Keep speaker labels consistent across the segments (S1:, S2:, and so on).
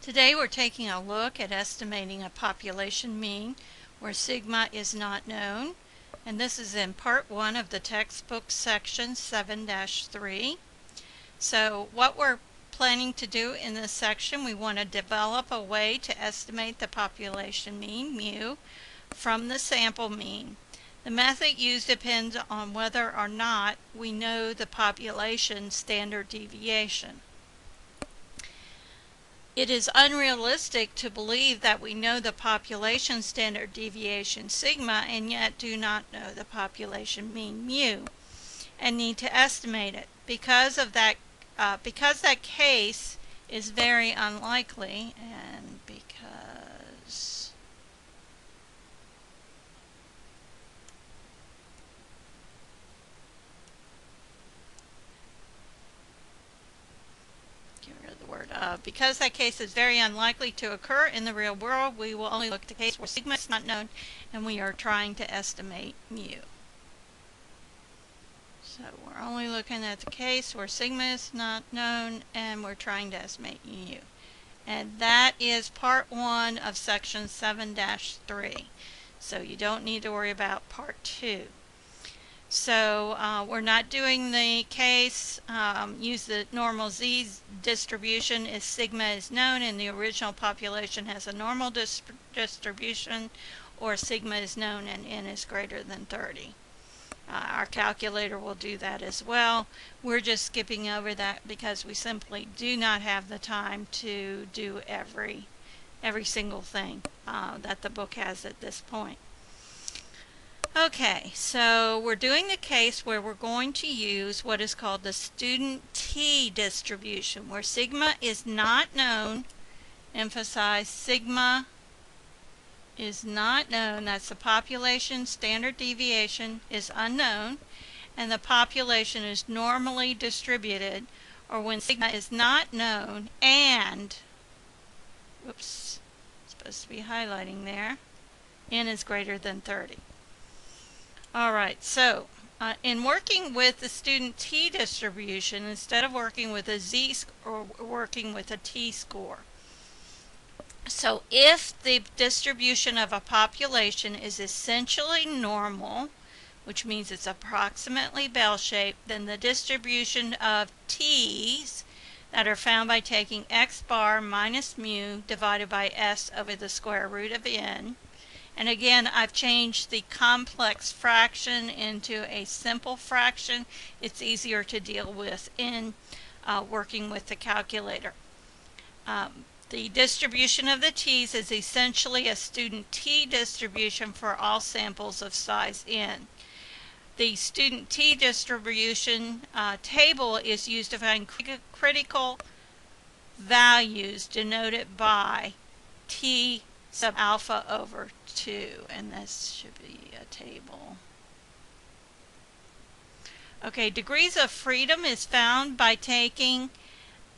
S1: Today we're taking a look at estimating a population mean where sigma is not known, and this is in part 1 of the textbook section 7-3. So what we're planning to do in this section, we want to develop a way to estimate the population mean, mu, from the sample mean. The method used depends on whether or not we know the population standard deviation. It is unrealistic to believe that we know the population standard deviation sigma and yet do not know the population mean mu and need to estimate it. Because that case is very unlikely, and because because that case is very unlikely to occur in the real world, we will only look at the case where sigma is not known and we are trying to estimate mu. So we're only looking at the case where sigma is not known and we're trying to estimate mu. And that is part 1 of section 7-3. So you don't need to worry about part 2. So we're not doing the case, use the normal z distribution if sigma is known and the original population has a normal distribution, or sigma is known and n is greater than 30. Our calculator will do that as well. We're just skipping over that because we simply do not have the time to do every single thing that the book has at this point. Okay, so we're doing the case where we're going to use what is called the student t distribution, where sigma is not known. Emphasize, sigma is not known. That's the population standard deviation is unknown, and the population is normally distributed, or when sigma is not known and, whoops, supposed to be highlighting there, n is greater than 30. Alright, so in working with the student t distribution, instead of working with a z-score, we're working with a t-score. So if the distribution of a population is essentially normal, which means it's approximately bell-shaped, then the distribution of t's that are found by taking x bar minus mu divided by s over the square root of n. And again, I've changed the complex fraction into a simple fraction. It's easier to deal with in working with the calculator. The distribution of the t's is essentially a student t distribution for all samples of size n. The student t distribution table is used to find critical values denoted by t sub alpha over 2, and this should be a table. Okay, degrees of freedom is found by taking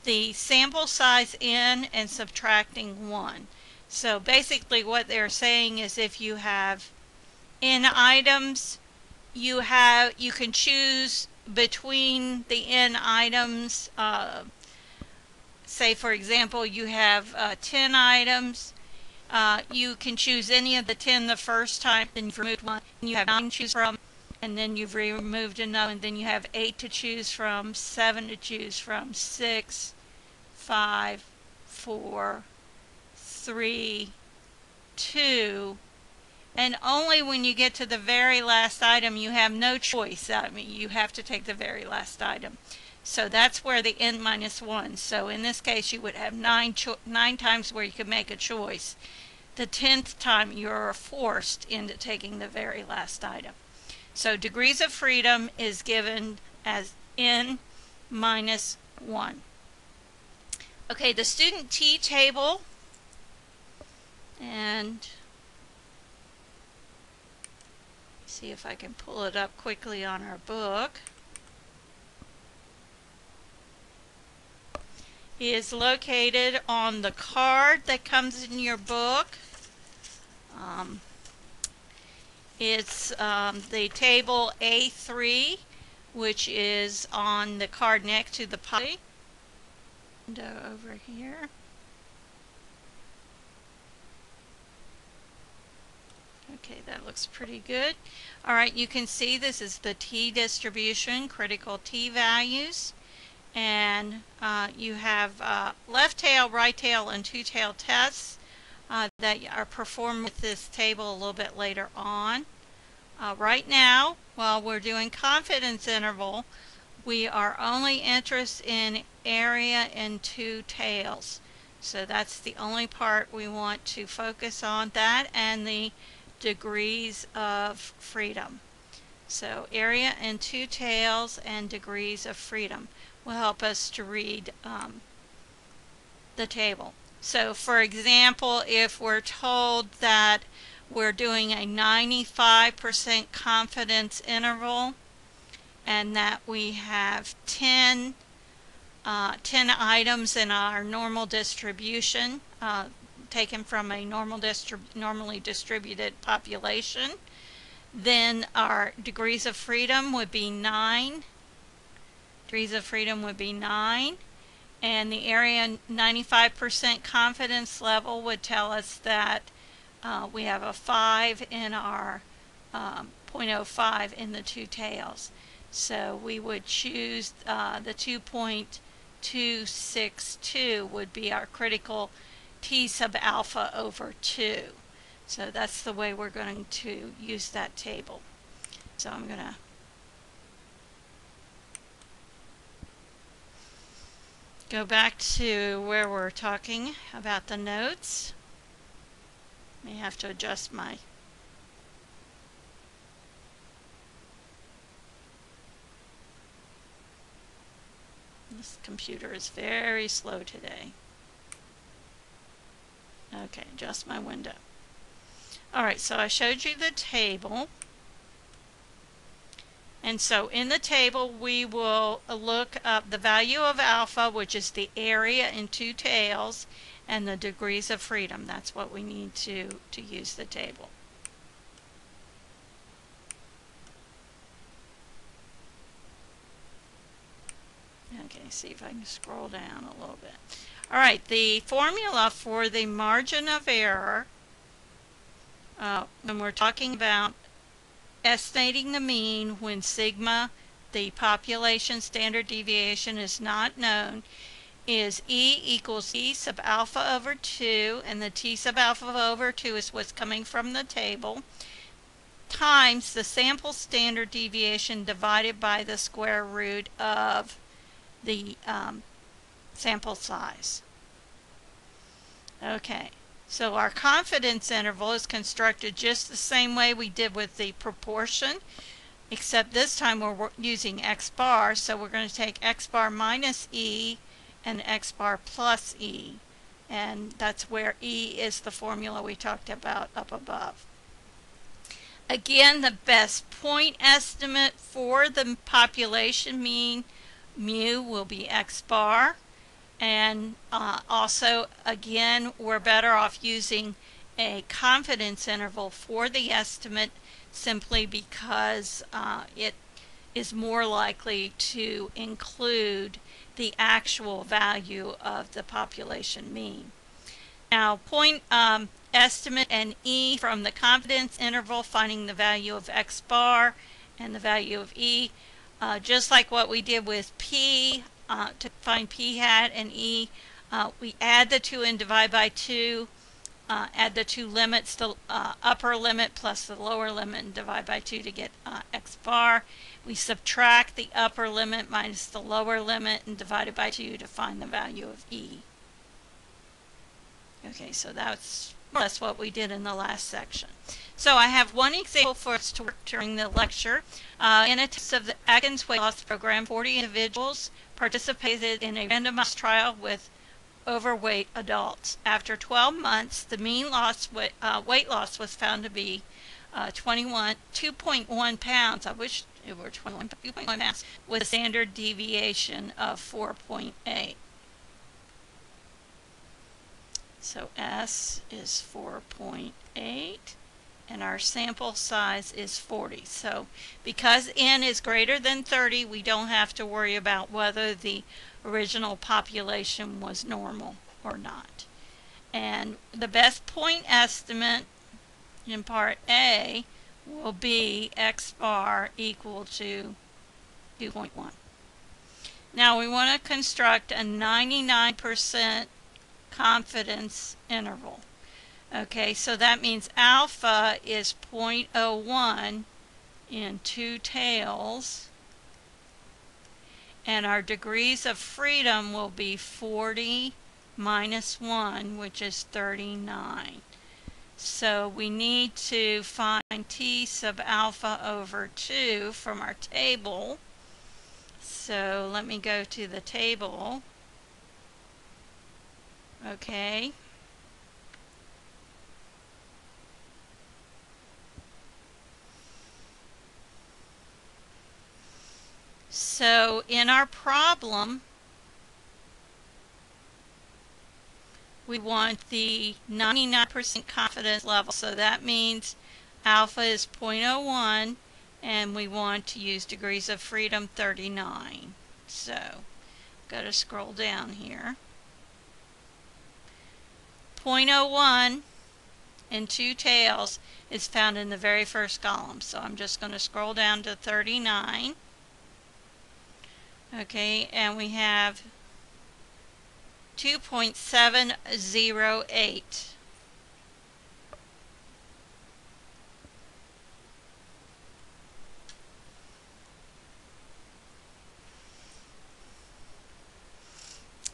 S1: the sample size n and subtracting 1. So basically what they're saying is if you have n items, you can choose between the n items. Say for example you have 10 items. You can choose any of the 10 the first time, then you've removed one, and you have 9 to choose from, and then you've removed another, and then you have 8 to choose from, 7 to choose from, 6, 5, 4, 3, 2, and only when you get to the very last item you have no choice. I mean, you have to take the very last item. So that's where the n minus 1. So in this case you would have 9 times where you could make a choice. The 10th time you're forced into taking the very last item. So degrees of freedom is given as n minus 1. Okay, the student t table, and see if I can pull it up quickly on our book. Is located on the card that comes in your book. It's the table A3, which is on the card next to the pie. Over here. Okay, that looks pretty good. All right, you can see this is the t-distribution, critical t-values. And you have left tail, right tail, and two-tail tests that are performed with this table a little bit later on. Right now, while we're doing confidence interval, we are only interested in area and two tails. So that's the only part we want to focus on, that and the degrees of freedom. So area and two tails and degrees of freedom will help us to read the table. So for example, if we're told that we're doing a 95% confidence interval and that we have 10 items in our normal distribution taken from a normally distributed population, then our degrees of freedom would be 9. Degrees of freedom would be 9. And the area 95% confidence level would tell us that we have a 5 in our 0.05 in the two tails. So we would choose the 2.262 would be our critical t sub alpha over 2. So that's the way we're going to use that table. So I'm going to go back to where we're talking about the notes. May have to adjust my this computer is very slow today. Okay, adjust my window. Alright, so I showed you the table. And so in the table we will look up the value of alpha, which is the area in two tails, and the degrees of freedom. That's what we need to use the table. Okay, see if I can scroll down a little bit. Alright, the formula for the margin of error, when we're talking about estimating the mean when sigma, the population standard deviation, is not known, is E equals T sub alpha over 2, and the T sub alpha over 2 is what's coming from the table, times the sample standard deviation divided by the square root of the sample size. Okay. So our confidence interval is constructed just the same way we did with the proportion, except this time we're using x bar, so we're going to take x bar minus e and x bar plus e, and that's where e is the formula we talked about up above. Again, the best point estimate for the population mean, mu, will be x bar. And also, again, we're better off using a confidence interval for the estimate simply because it is more likely to include the actual value of the population mean. Now, point estimate and E from the confidence interval, finding the value of x bar and the value of E, just like what we did with P. To find p hat and e, we add the two and divide by 2, add the two limits, the upper limit plus the lower limit, and divide by 2 to get x bar. We subtract the upper limit minus the lower limit and divide it by 2 to find the value of e. Okay, so that's more or less what we did in the last section. So I have one example for us to work during the lecture. In a test of the Atkins weight loss program, 40 individuals participated in a randomized trial with overweight adults. After 12 months, the mean weight loss was found to be 2.1 pounds. I wish it were 2.1 pounds, with a standard deviation of 4.8. So S is 4.8. and our sample size is 40. So because n is greater than 30, we don't have to worry about whether the original population was normal or not. And the best point estimate in part A will be x bar equal to 2.1. Now we want to construct a 99% confidence interval. Okay, so that means alpha is 0.01 in 2 tails, and our degrees of freedom will be 40 minus 1, which is 39. So we need to find t sub alpha over 2 from our table. So let me go to the table. Okay. So in our problem, we want the 99% confidence level. So that means alpha is 0.01, and we want to use degrees of freedom 39. So got to scroll down here. 0.01 in 2 tails is found in the very first column. So I'm just going to scroll down to 39. Okay, and we have 2.708.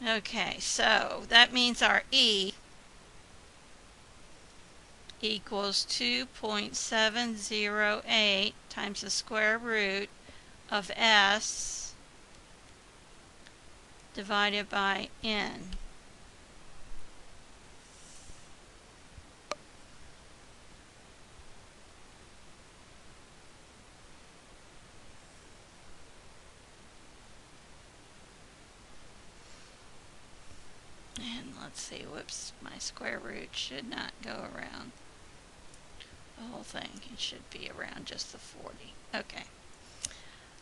S1: Okay, so that means our E equals 2.708 times the square root of S divided by N. And let's see, whoops, my square root should not go around the whole thing. It should be around just the 40. Okay.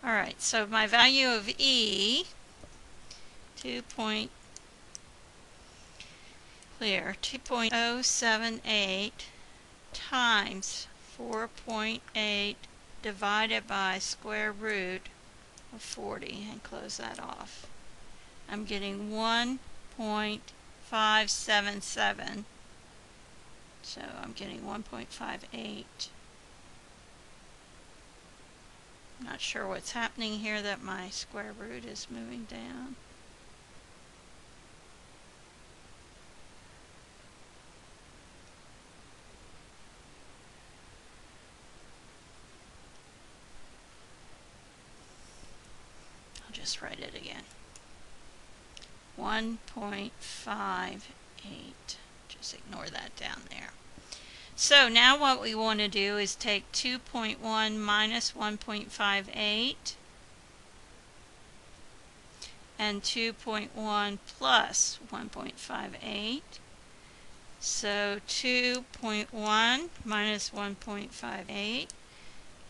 S1: Alright, so my value of E, 2.078 times 4.8 divided by square root of 40, and close that off. I'm getting 1.577, so I'm getting 1.58. Not sure what's happening here, that my square root is moving down. I'll just write it again. 1.58. Just ignore that down there. So now what we want to do is take 2.1 minus 1.58 and 2.1 plus 1.58. So 2.1 minus 1.58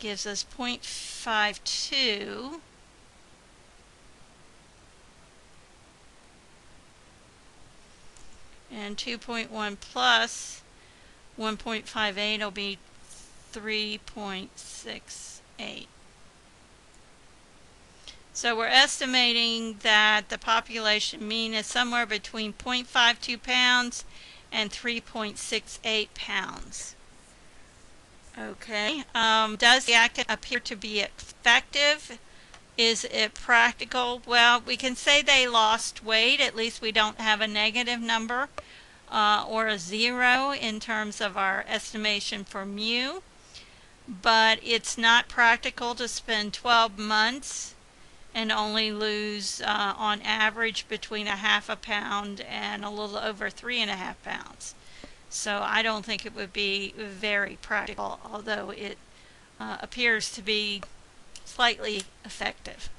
S1: gives us 0.52. And 2.1 plus 1.58 will be 3.68. So we're estimating that the population mean is somewhere between 0.52 pounds and 3.68 pounds. Okay. Does the act appear to be effective? Is it practical? Well, we can say they lost weight. At least we don't have a negative number or a 0 in terms of our estimation for mu. But it's not practical to spend 12 months and only lose on average between 1/2 pound and a little over 3.5 pounds. So I don't think it would be very practical, although it appears to be slightly effective.